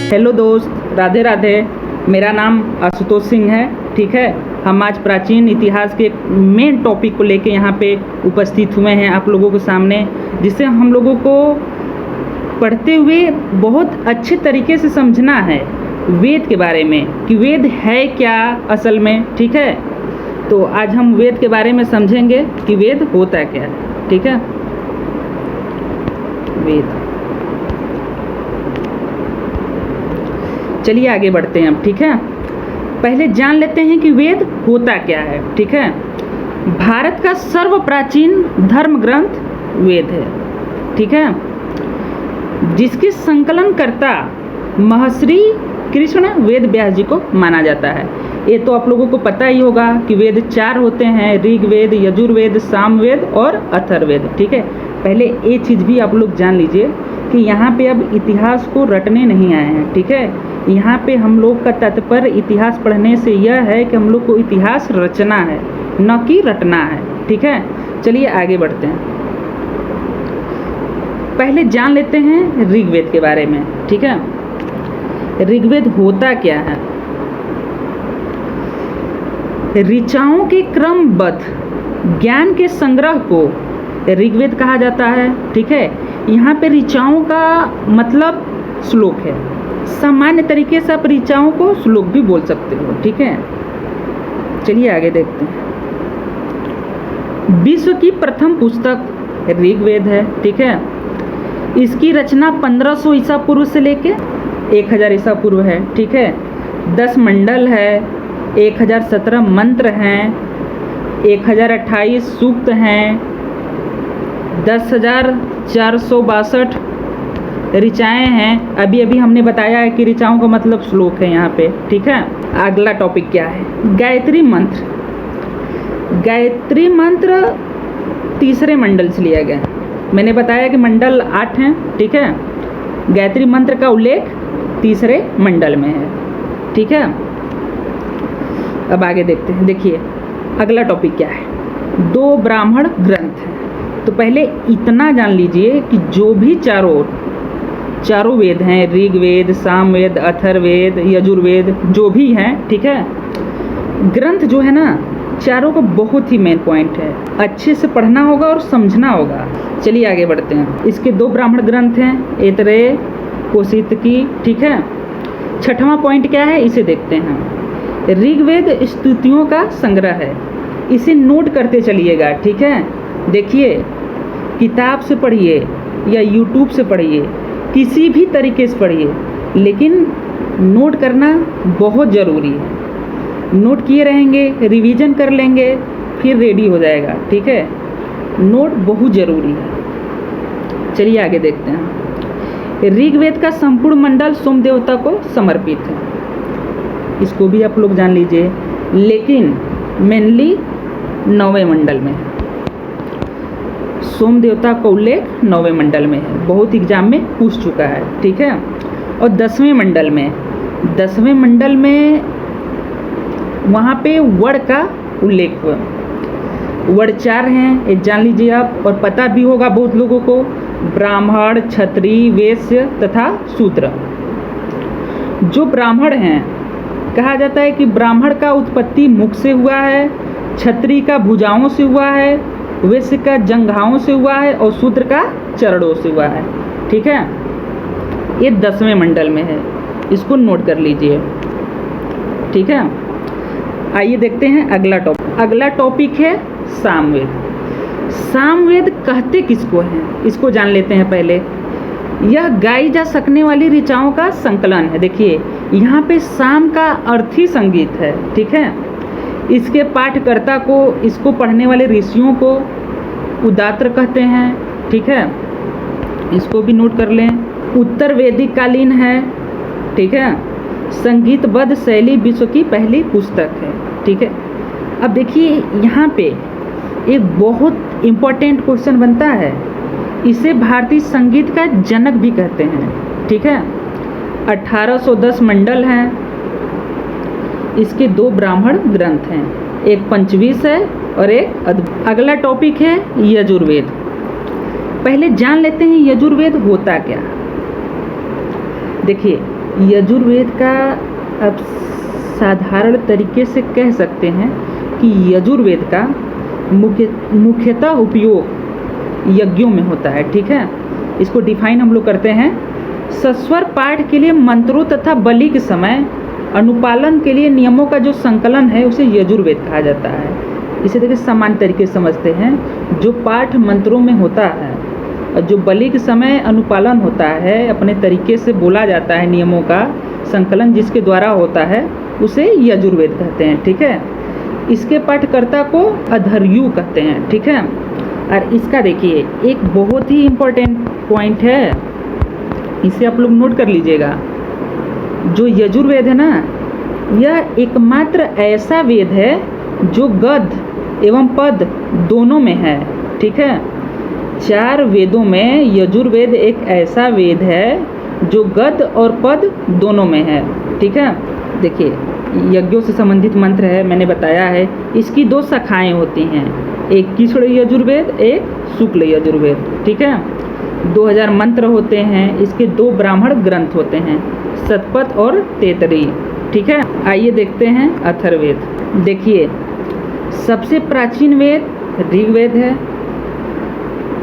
Hello दोस्त, राधे राधे। मेरा नाम आशुतोष सिंह है। ठीक है, हम आज प्राचीन इतिहास के एक मेन टॉपिक को लेके यहाँ पे उपस्थित हुए हैं आप लोगों के सामने, जिससे हम लोगों को पढ़ते हुए बहुत अच्छे तरीके से समझना है वेद के बारे में कि वेद है क्या असल में। ठीक है, तो आज हम वेद के बारे में समझेंगे कि वेद होता क्या है। ठीक है, वेद, चलिए आगे बढ़ते हैं अब। ठीक है, पहले जान लेते हैं कि वेद होता क्या है। ठीक है, भारत का सर्व प्राचीन धर्म ग्रंथ वेद है। ठीक है, जिसके संकलनकर्ता महर्षि कृष्ण वेद व्यास जी को माना जाता है। ये तो आप लोगों को पता ही होगा कि वेद 4 होते हैं, ऋग्वेद, यजुर्वेद, सामवेद और अथर्ववेद। ठीक है, पहले ये चीज़ भी आप लोग जान लीजिए कि यहाँ पे अब इतिहास को रटने नहीं आए हैं। ठीक है, यहाँ पे हम लोग का तात्पर्य इतिहास पढ़ने से यह है कि हम लोग को इतिहास रचना है, न कि रटना है। ठीक है, चलिए आगे बढ़ते हैं। पहले जान लेते हैं ऋग्वेद के बारे में। ठीक है, ऋग्वेद होता क्या है। ऋचाओं के क्रमबद्ध ज्ञान के संग्रह को ऋग्वेद कहा जाता है। ठीक है, यहाँ पे ऋचाओं का मतलब श्लोक है। सामान्य तरीके से आप ऋचाओं को श्लोक भी बोल सकते हो। ठीक है, चलिए आगे देखते हैं। विश्व की प्रथम पुस्तक ऋग्वेद है। ठीक है, इसकी रचना 1500 ईसा पूर्व से लेके 1000 ईसा पूर्व है। ठीक है, 10 मंडल है, 1017 मंत्र हैं, 1028 सूक्त हैं, 10,462 ऋचाएँ हैं। अभी अभी हमने बताया है कि ऋचाओं का मतलब श्लोक है यहाँ पे। ठीक है, अगला टॉपिक क्या है। गायत्री मंत्र। गायत्री मंत्र तीसरे मंडल से लिया गया है। मैंने बताया कि मंडल 8 हैं। ठीक है, गायत्री मंत्र का उल्लेख तीसरे मंडल में है। ठीक है, अब आगे देखते हैं। देखिए अगला टॉपिक क्या है। 2 ब्राह्मण ग्रंथ हैं। तो पहले इतना जान लीजिए कि जो भी चारों वेद हैं, ऋग्वेद, सामवेद, अथर्ववेद, यजुर्वेद, जो भी हैं, ठीक है, ग्रंथ जो है ना, चारों का बहुत ही मेन पॉइंट है। अच्छे से पढ़ना होगा और समझना होगा। चलिए आगे बढ़ते हैं। इसके 2 ब्राह्मण ग्रंथ हैं, ऐतरेय, कौशितकी। ठीक है, 6वां पॉइंट क्या है इसे देखते हैं। ऋग्वेद स्तुतियों का संग्रह है। इसे नोट करते चलिएगा। ठीक है, देखिए किताब से पढ़िए या यूट्यूब से पढ़िए, किसी भी तरीके से पढ़िए, लेकिन नोट करना बहुत ज़रूरी है। नोट किए रहेंगे, रिवीजन कर लेंगे, फिर रेडी हो जाएगा। ठीक है, नोट बहुत ज़रूरी है। चलिए आगे देखते हैं। ऋग्वेद का संपूर्ण मंडल सोम देवता को समर्पित है। इसको भी आप लोग जान लीजिए, लेकिन मेनली 9वें मंडल में है। सोम देवता का उल्लेख 9वें मंडल में है, बहुत एग्जाम में पूछ चुका है। ठीक है, और 10वें मंडल में वहाँ पे वड़ का उल्लेख हुआ। वड़ 4 हैं, ये जान लीजिए आप, और पता भी होगा बहुत लोगों को। ब्राह्मण, क्षत्रिय, वैश्य तथा शूद्र। जो ब्राह्मण हैं, कहा जाता है कि ब्राह्मण का उत्पत्ति मुख से हुआ है, क्षत्रिय का भुजाओं से हुआ है, वैश्य का जंघाओं से हुआ है और शूद्र का चरणों से हुआ है। ठीक है, ये 10वें मंडल में है, इसको नोट कर लीजिए। ठीक है, आइए देखते हैं अगला टॉपिक। अगला टॉपिक है सामवेद। सामवेद कहते किसको हैं, इसको जान लेते हैं पहले। यह गाई जा सकने वाली ऋचाओं का संकलन है। देखिए यहाँ पे साम का अर्थ ही संगीत है। ठीक है, इसके पाठकर्ता को, इसको पढ़ने वाले ऋषियों को उदात्र कहते हैं। ठीक है, इसको भी नोट कर लें। उत्तर वैदिक कालीन है। ठीक है, संगीतबद्ध शैली विश्व की पहली पुस्तक है। ठीक है, अब देखिए यहाँ पे एक बहुत इम्पोर्टेंट क्वेश्चन बनता है। इसे भारतीय संगीत का जनक भी कहते हैं। ठीक है, 1810 मंडल हैं। इसके 2 ब्राह्मण ग्रंथ हैं, एक पंचवीस है और एक अद्भुत। अगला टॉपिक है यजुर्वेद। पहले जान लेते हैं यजुर्वेद होता क्या। देखिए यजुर्वेद का अब साधारण तरीके से कह सकते हैं कि यजुर्वेद का मुख्यतः उपयोग यज्ञों में होता है। ठीक है, इसको डिफाइन हम लोग करते हैं। सस्वर पाठ के लिए मंत्रों तथा बलि के समय अनुपालन के लिए नियमों का जो संकलन है उसे यजुर्वेद कहा जाता है। इसी तरह समान तरीके से समझते हैं, जो पाठ मंत्रों में होता है और जो बलि के समय अनुपालन होता है, अपने तरीके से बोला जाता है, नियमों का संकलन जिसके द्वारा होता है उसे यजुर्वेद कहते हैं। ठीक है, इसके पाठकर्ता को अधर्यु कहते हैं। ठीक है, और इसका देखिए एक बहुत ही इम्पोर्टेंट पॉइंट है, इसे आप लोग नोट कर लीजिएगा। जो यजुर्वेद है ना, यह एकमात्र ऐसा वेद है जो गद्य एवं पद दोनों में है। ठीक है, 4 वेदों में यजुर्वेद एक ऐसा वेद है जो गद्य और पद दोनों में है। ठीक है, देखिए यज्ञों से संबंधित मंत्र है, मैंने बताया है। इसकी 2 शाखाएं होती हैं, एक कृष्ण यजुर्वेद, एक शुक्ल यजुर्वेद। ठीक है, 2000 मंत्र होते हैं। इसके 2 ब्राह्मण ग्रंथ होते हैं, शतपथ और तैत्तिरीय। ठीक है, आइए देखते हैं अथर्ववेद। देखिए सबसे प्राचीन वेद ऋग्वेद है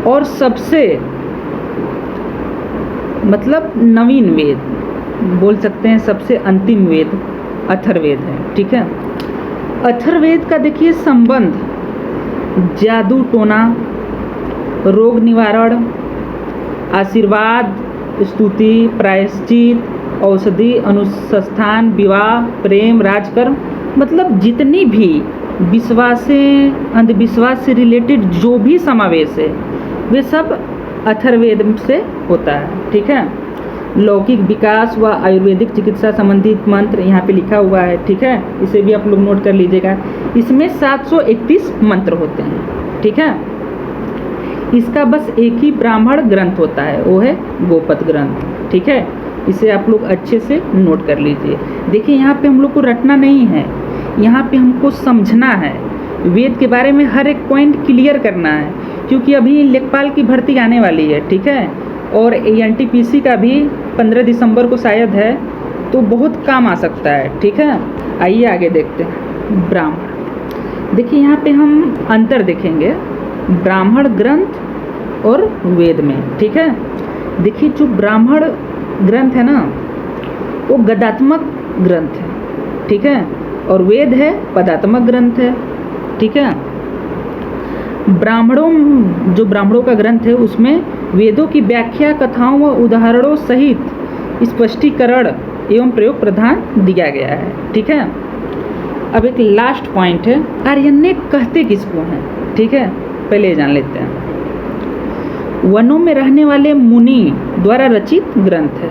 और सबसे मतलब नवीन वेद बोल सकते हैं, सबसे अंतिम वेद अथर्ववेद है। ठीक है, अथर्ववेद का देखिए संबंध जादू टोना, रोग निवारण, आशीर्वाद, स्तुति, प्रायश्चित, औषधि, अनुष्ठान, विवाह, प्रेम, राजकर्म, मतलब जितनी भी विश्वास से अंधविश्वास से रिलेटेड जो भी समावेश है वे सब अथर्ववेद से होता है। ठीक है, लौकिक विकास व आयुर्वेदिक चिकित्सा संबंधित मंत्र यहाँ पे लिखा हुआ है। ठीक है, इसे भी आप लोग नोट कर लीजिएगा। इसमें 731 मंत्र होते हैं। ठीक है, इसका बस एक ही ब्राह्मण ग्रंथ होता है, वो है गोपद ग्रंथ। ठीक है, इसे आप लोग अच्छे से नोट कर लीजिए। देखिए यहाँ पे हम लोग को रटना नहीं है, यहाँ पे हमको समझना है, वेद के बारे में हर एक पॉइंट क्लियर करना है, क्योंकि अभी लेखपाल की भर्ती आने वाली है। ठीक है, और एनटीपीसी का भी 15 दिसंबर को शायद है, तो बहुत काम आ सकता है। ठीक है, आइए आगे देखते हैं। ब्राह्मण, देखिए यहाँ पे हम अंतर देखेंगे ब्राह्मण ग्रंथ और वेद में। ठीक है, देखिए जो ब्राह्मण ग्रंथ है ना वो गदात्मक ग्रंथ है। ठीक है, और वेद है पदात्मक ग्रंथ है। ठीक है, ब्राह्मणों का ग्रंथ है उसमें वेदों की व्याख्या, कथाओं व उदाहरणों सहित स्पष्टीकरण एवं प्रयोग प्रधान दिया गया है। ठीक है, अब एक लास्ट पॉइंट है, आर्यन्य कहते किसको हैं। ठीक है, पहले जान लेते हैं। वनों में रहने वाले मुनि द्वारा रचित ग्रंथ है।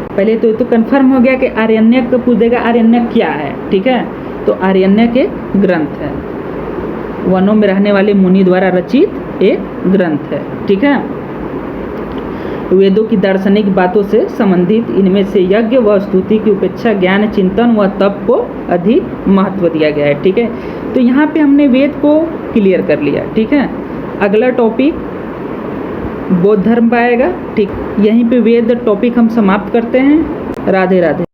पहले तो ये तो कंफर्म हो गया कि आर्यन्य को पूछेगा आर्यन्य क्या है। ठीक है, तो आर्यन्य के ग्रंथ है, वनों में रहने वाले मुनि द्वारा रचित एक ग्रंथ है। ठीक है, वेदों की दार्शनिक बातों से संबंधित इनमें से यज्ञ व स्तुति की उपेक्षा ज्ञान, चिंतन व तप को अधिक महत्व दिया गया है। ठीक है, तो यहाँ पे हमने वेद को क्लियर कर लिया। ठीक है, अगला टॉपिक बौद्ध धर्म पाएगा। ठीक, यहीं पे वेद टॉपिक हम समाप्त करते हैं। राधे राधे।